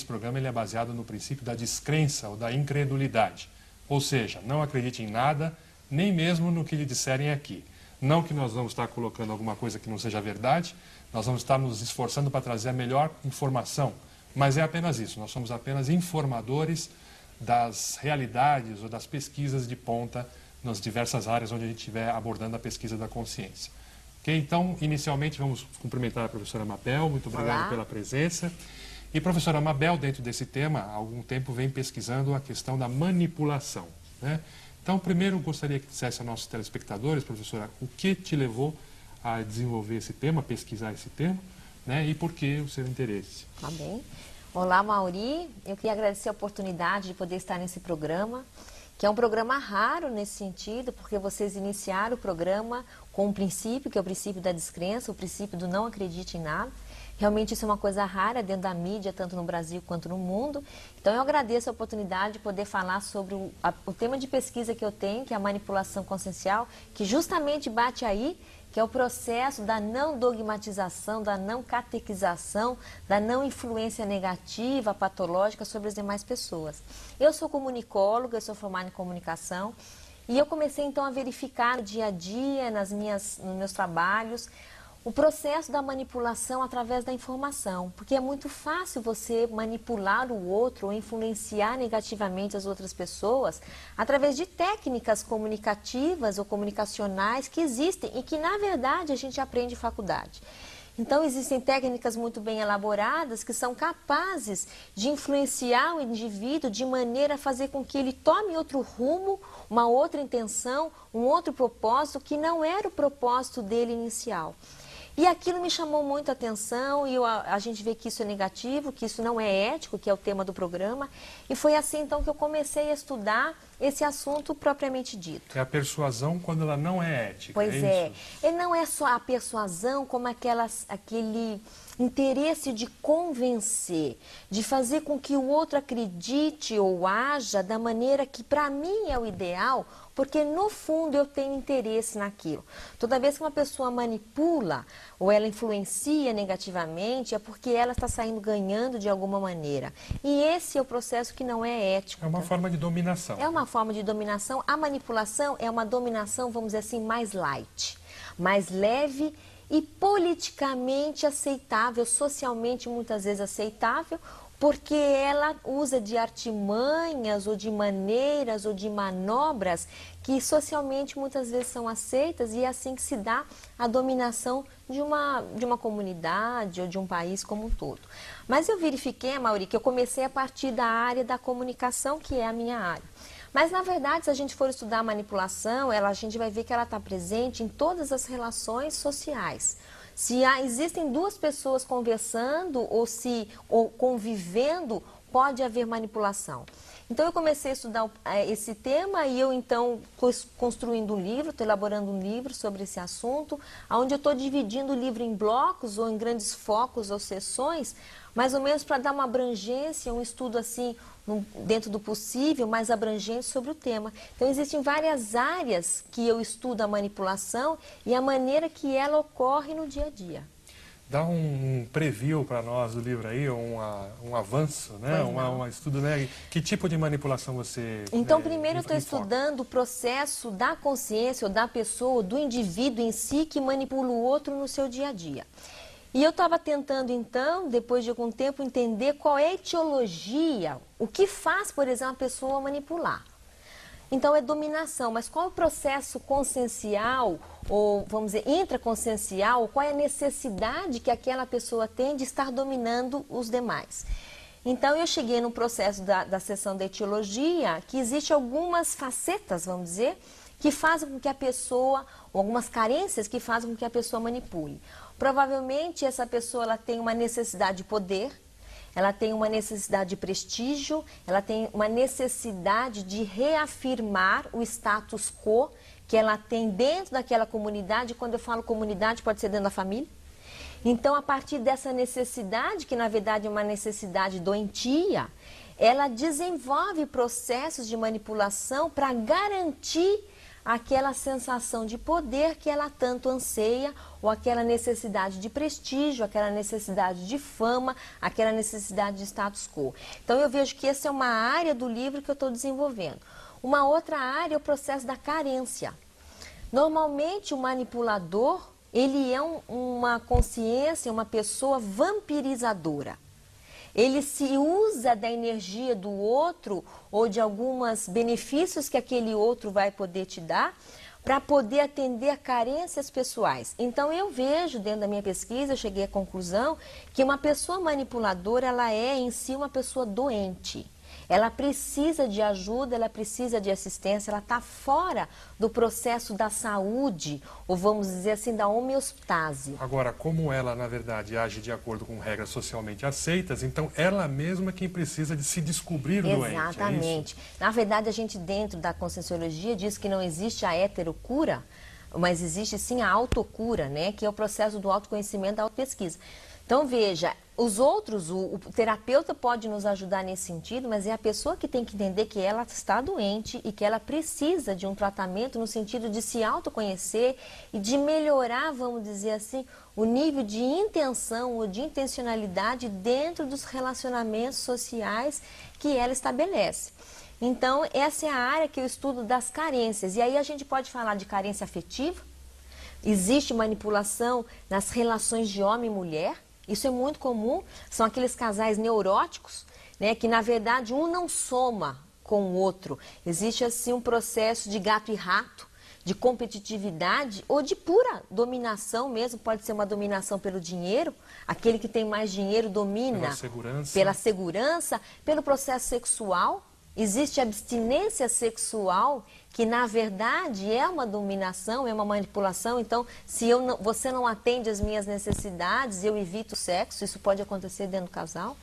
esse programa ele é baseado no princípio da descrença ou da incredulidade. Ou seja, não acredite em nada, nem mesmo no que lhe disserem aqui. Não que nós vamos estar colocando alguma coisa que não seja verdade, nós vamos estar nos esforçando para trazer a melhor informação. Mas é apenas isso, nós somos apenas informadores das realidades ou das pesquisas de ponta nas diversas áreas onde a gente estiver abordando a pesquisa da consciência. Okay? Então, inicialmente, vamos cumprimentar a professora Mabel, muito obrigado pela presença. E professora Mabel, dentro desse tema, há algum tempo vem pesquisando a questão da manipulação, né? Então, primeiro, gostaria que dissesse aos nossos telespectadores, professora, o que te levou a desenvolver esse tema, pesquisar esse tema, né? E por que o seu interesse? Tá bem. Olá, Mauri. Eu queria agradecer a oportunidade de poder estar nesse programa, que é um programa raro nesse sentido, porque vocês iniciaram o programa com um princípio, que é o princípio da descrença, o princípio do não acredite em nada. Realmente isso é uma coisa rara dentro da mídia, tanto no Brasil quanto no mundo. Então eu agradeço a oportunidade de poder falar sobre o tema de pesquisa que eu tenho, que é a manipulação consciencial, que justamente bate aí, que é o processo da não dogmatização, da não catequização, da não influência negativa, patológica sobre as demais pessoas. Eu sou comunicóloga, eu sou formada em comunicação, e eu comecei então a verificar no dia a dia, nos meus trabalhos, o processo da manipulação através da informação, porque é muito fácil você manipular o outro ou influenciar negativamente as outras pessoas através de técnicas comunicativas ou comunicacionais que existem e que, na verdade, a gente aprende em faculdade. Então, existem técnicas muito bem elaboradas que são capazes de influenciar o indivíduo de maneira a fazer com que ele tome outro rumo, uma outra intenção, um outro propósito que não era o propósito dele inicial. E aquilo me chamou muito a atenção e a gente vê que isso é negativo, que isso não é ético, que é o tema do programa. E foi assim, então, que eu comecei a estudar esse assunto propriamente dito. É a persuasão quando ela não é ética. Pois é. E não é só a persuasão como aquele interesse de convencer, de fazer com que o outro acredite ou haja da maneira que para mim é o ideal, porque no fundo eu tenho interesse naquilo. Toda vez que uma pessoa manipula ou ela influencia negativamente, é porque ela está saindo ganhando de alguma maneira. E esse é o processo que não é ético. É uma forma de dominação. É uma forma de dominação. A manipulação é uma dominação, vamos dizer assim, mais light, mais leve e politicamente aceitável, socialmente muitas vezes aceitável, porque ela usa de artimanhas ou de maneiras ou de manobras que socialmente muitas vezes são aceitas, e é assim que se dá a dominação de uma comunidade ou de um país como um todo. Mas eu verifiquei, Mauri, que eu comecei a partir da área da comunicação, que é a minha área. Mas, na verdade, se a gente for estudar a manipulação, a gente vai ver que ela está presente em todas as relações sociais. Se existem duas pessoas conversando ou convivendo, pode haver manipulação. Então, eu comecei a estudar esse tema e eu, então, construindo um livro, estou elaborando um livro sobre esse assunto, onde eu estou dividindo o livro em blocos ou em grandes focos ou sessões, mais ou menos para dar uma abrangência, um estudo assim, dentro do possível, mais abrangente sobre o tema. Então, existem várias áreas que eu estudo a manipulação e a maneira que ela ocorre no dia a dia. Dá um preview para nós do livro aí, um avanço, né? Um estudo, né? Que tipo de manipulação você... Então, primeiro eu estou estudando o processo da consciência ou da pessoa, do indivíduo em si, que manipula o outro no seu dia a dia. E eu estava tentando, então, depois de algum tempo, entender qual é a etiologia, o que faz, por exemplo, a pessoa manipular. Então, é dominação, mas qual é o processo consciencial, ou vamos dizer, intraconsciencial, qual é a necessidade que aquela pessoa tem de estar dominando os demais? Então, eu cheguei no processo da seção da etiologia, que existe algumas facetas, vamos dizer, que fazem com que a pessoa, ou algumas carências que fazem com que a pessoa manipule. Provavelmente, essa pessoa ela tem uma necessidade de poder, ela tem uma necessidade de prestígio, ela tem uma necessidade de reafirmar o status quo que ela tem dentro daquela comunidade. Quando eu falo comunidade, pode ser dentro da família. Então, a partir dessa necessidade, que na verdade é uma necessidade doentia, ela desenvolve processos de manipulação para garantir aquela sensação de poder que ela tanto anseia, ou aquela necessidade de prestígio, aquela necessidade de fama, aquela necessidade de status quo. Então eu vejo que essa é uma área do livro que eu estou desenvolvendo. Uma outra área é o processo da carência. Normalmente o manipulador, ele é uma consciência, uma pessoa vampirizadora. Ele se usa da energia do outro ou de alguns benefícios que aquele outro vai poder te dar para poder atender a carências pessoais. Então eu vejo, dentro da minha pesquisa, eu cheguei à conclusão que uma pessoa manipuladora, ela é em si uma pessoa doente. Ela precisa de ajuda, ela precisa de assistência, ela está fora do processo da saúde, ou vamos dizer assim, da homeostase. Agora, como ela, na verdade, age de acordo com regras socialmente aceitas, então ela mesma é quem precisa de se descobrir doente. Exatamente. Na verdade, a gente dentro da Conscienciologia diz que não existe a heterocura, mas existe sim a autocura, né? Que é o processo do autoconhecimento, da autopesquisa. Então, veja, os outros, o terapeuta pode nos ajudar nesse sentido, mas é a pessoa que tem que entender que ela está doente e que ela precisa de um tratamento no sentido de se autoconhecer e de melhorar, vamos dizer assim, o nível de intenção ou de intencionalidade dentro dos relacionamentos sociais que ela estabelece. Então, essa é a área que eu estudo das carências. E aí a gente pode falar de carência afetiva. Existe manipulação nas relações de homem e mulher. Isso é muito comum, são aqueles casais neuróticos, né, que na verdade um não soma com o outro. Existe assim um processo de gato e rato, de competitividade ou de pura dominação mesmo, pode ser uma dominação pelo dinheiro, aquele que tem mais dinheiro domina pela segurança, pelo processo sexual. Existe abstinência sexual, que na verdade é uma dominação, é uma manipulação. Então, se você não atende às minhas necessidades, eu evito o sexo, isso pode acontecer dentro do casal.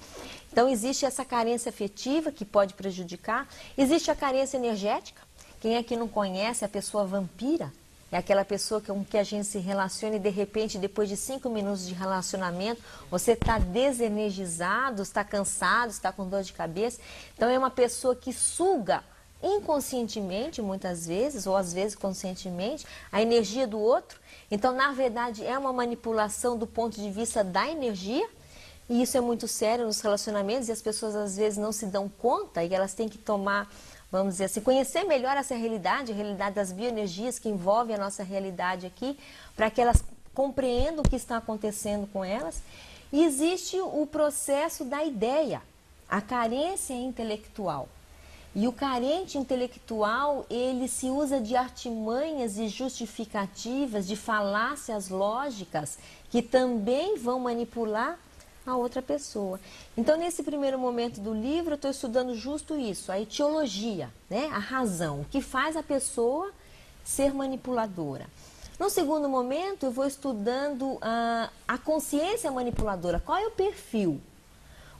Então, existe essa carência afetiva que pode prejudicar. Existe a carência energética. Quem é que não conhece a pessoa vampira? É aquela pessoa com que a gente se relaciona e de repente, depois de 5 minutos de relacionamento, você está desenergizado, está cansado, está com dor de cabeça. Então é uma pessoa que suga inconscientemente, muitas vezes, ou às vezes conscientemente, a energia do outro. Então, na verdade, é uma manipulação do ponto de vista da energia. E isso é muito sério nos relacionamentos e as pessoas às vezes não se dão conta e elas têm que tomar, vamos dizer assim, conhecer melhor essa realidade, a realidade das bioenergias que envolvem a nossa realidade aqui, para que elas compreendam o que está acontecendo com elas. E existe o processo da ideia, a carência intelectual. E o carente intelectual, ele se usa de artimanhas e justificativas, de falácias lógicas, que também vão manipular a outra pessoa. Então, nesse primeiro momento do livro, eu estou estudando justo isso, a etiologia, né? A razão, o que faz a pessoa ser manipuladora. No segundo momento, eu vou estudando a consciência manipuladora. Qual é o perfil?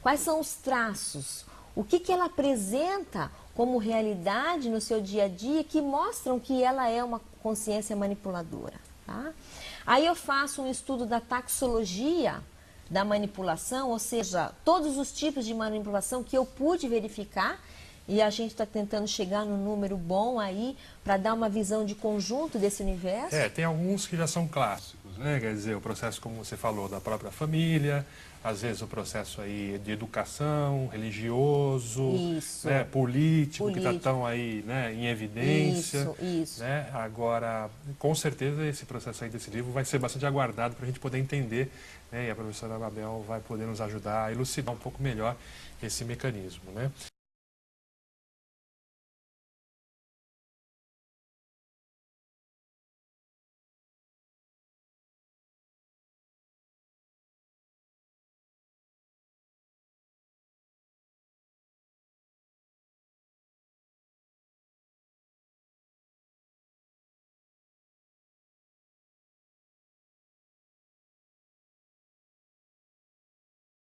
Quais são os traços? O que ela apresenta como realidade no seu dia a dia que mostram que ela é uma consciência manipuladora, tá? Aí eu faço um estudo da taxologia da manipulação, ou seja, todos os tipos de manipulação que eu pude verificar, e a gente está tentando chegar no número bom aí para dar uma visão de conjunto desse universo. Tem alguns que já são clássicos, né? Quer dizer, o processo, como você falou, da própria família, às vezes o processo aí de educação, religioso, né? Político, que está tão aí, né, em evidência. Isso. Né? Agora, com certeza, esse processo aí desse livro vai ser bastante aguardado para a gente poder entender, né? E a professora Mabel vai poder nos ajudar a elucidar um pouco melhor esse mecanismo, né?